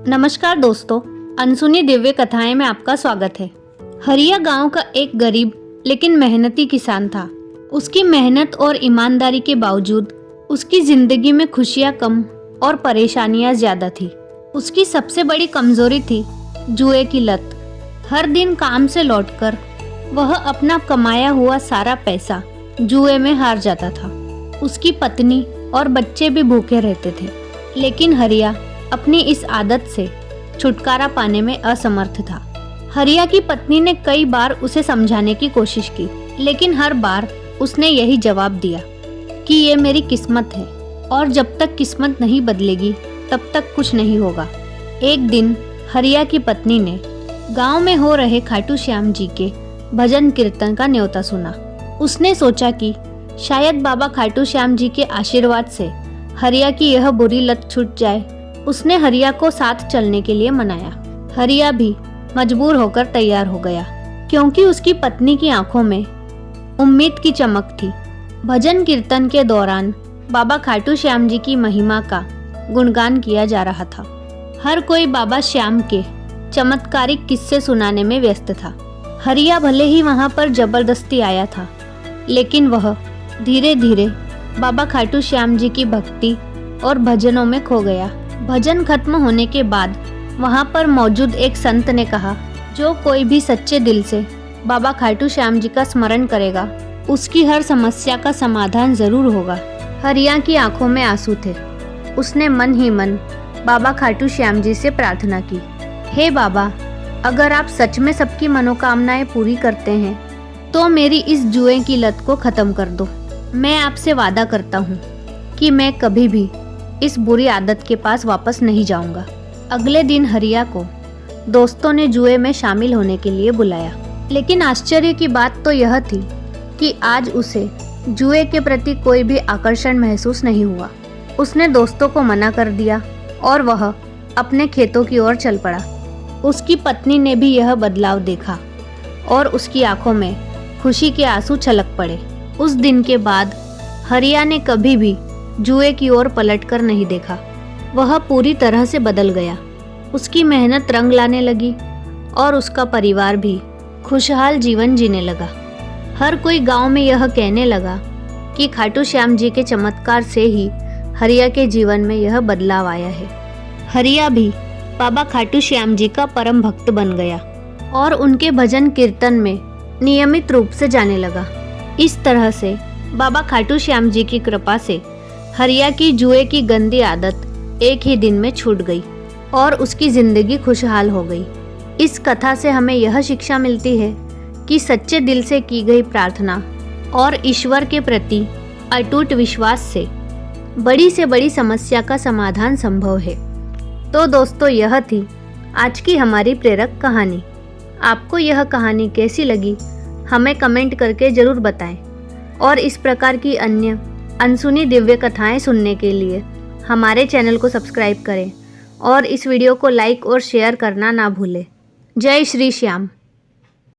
नमस्कार दोस्तों, अनसुनी दिव्य कथाएं में आपका स्वागत है। हरिया गांव का एक गरीब लेकिन मेहनती किसान था। उसकी मेहनत और ईमानदारी के बावजूद उसकी जिंदगी में खुशियां कम और परेशानियां ज्यादा थी। उसकी सबसे बड़ी कमजोरी थी जुए की लत। हर दिन काम से लौटकर वह अपना कमाया हुआ सारा पैसा जुए में हार जाता था। उसकी पत्नी और बच्चे भी भूखे रहते थे, लेकिन हरिया अपनी इस आदत से छुटकारा पाने में असमर्थ था। हरिया की पत्नी ने कई बार उसे समझाने की कोशिश की, लेकिन हर बार उसने यही जवाब दिया कि ये मेरी किस्मत है और जब तक किस्मत नहीं बदलेगी तब तक कुछ नहीं होगा। एक दिन हरिया की पत्नी ने गांव में हो रहे खाटू श्याम जी के भजन कीर्तन का न्योता सुना। उसने सोचा कि शायद बाबा खाटू श्याम जी के आशीर्वाद से हरिया की यह बुरी लत छूट जाए। उसने हरिया को साथ चलने के लिए मनाया। हरिया भी मजबूर होकर तैयार हो गया, क्योंकि उसकी पत्नी की आंखों में उम्मीद की चमक थी। भजन कीर्तन के दौरान बाबा खाटू श्याम जी की महिमा का गुणगान किया जा रहा था। हर कोई बाबा श्याम के चमत्कारिक किस्से सुनाने में व्यस्त था। हरिया भले ही वहां पर जबरदस्ती आया था, लेकिन वह धीरे धीरे बाबा खाटू श्याम जी की भक्ति और भजनों में खो गया। भजन खत्म होने के बाद वहां पर मौजूद एक संत ने कहा, जो कोई भी सच्चे दिल से बाबा खाटू श्याम जी का स्मरण करेगा, उसकी हर समस्या का समाधान जरूर होगा। हरिया की आंखों में आंसू थे। उसने मन ही मन बाबा खाटू श्याम जी से प्रार्थना की, हे बाबा, अगर आप सच में सबकी मनोकामनाएं पूरी करते हैं तो मेरी इस जुए की लत को खत्म कर दो। मैं आपसे वादा करता हूँ कि मैं कभी भी इस बुरी आदत के पास वापस नहीं जाऊंगा। अगले दिन हरिया को दोस्तों ने जुए में शामिल होने के लिए बुलाया, लेकिन आश्चर्य की बात तो यह थी कि आज उसे जुए के प्रति कोई भी आकर्षण महसूस नहीं हुआ। उसने दोस्तों को मना कर दिया और वह अपने खेतों की ओर चल पड़ा। उसकी पत्नी ने भी यह बदलाव देखा और उसकी आंखों में खुशी के आंसू छलक पड़े। उस दिन के बाद हरिया ने कभी भी जुए की ओर पलटकर नहीं देखा। वह पूरी तरह से बदल गया। उसकी मेहनत रंग लाने लगी और उसका परिवार भी खुशहाल जीवन जीने लगा। हर कोई गांव में यह कहने लगा कि खाटू श्याम जी के चमत्कार से ही हरिया के जीवन में यह बदलाव आया है। हरिया भी बाबा खाटू श्याम जी का परम भक्त बन गया और उनके भजन कीर्तन में नियमित रूप से जाने लगा। इस तरह से बाबा खाटू श्याम जी की कृपा से हरिया की जुए की गंदी आदत एक ही दिन में छूट गई और उसकी जिंदगी खुशहाल हो गई। इस कथा से हमें यह शिक्षा मिलती है कि सच्चे दिल से की गई प्रार्थना और ईश्वर के प्रति अटूट विश्वास से बड़ी समस्या का समाधान संभव है। तो दोस्तों, यह थी आज की हमारी प्रेरक कहानी। आपको यह कहानी कैसी लगी हमें कमेंट करके ज़रूर बताएं और इस प्रकार की अन्य अनसुनी दिव्य कथाएं सुनने के लिए हमारे चैनल को सब्सक्राइब करें और इस वीडियो को लाइक और शेयर करना ना भूलें। जय श्री श्याम।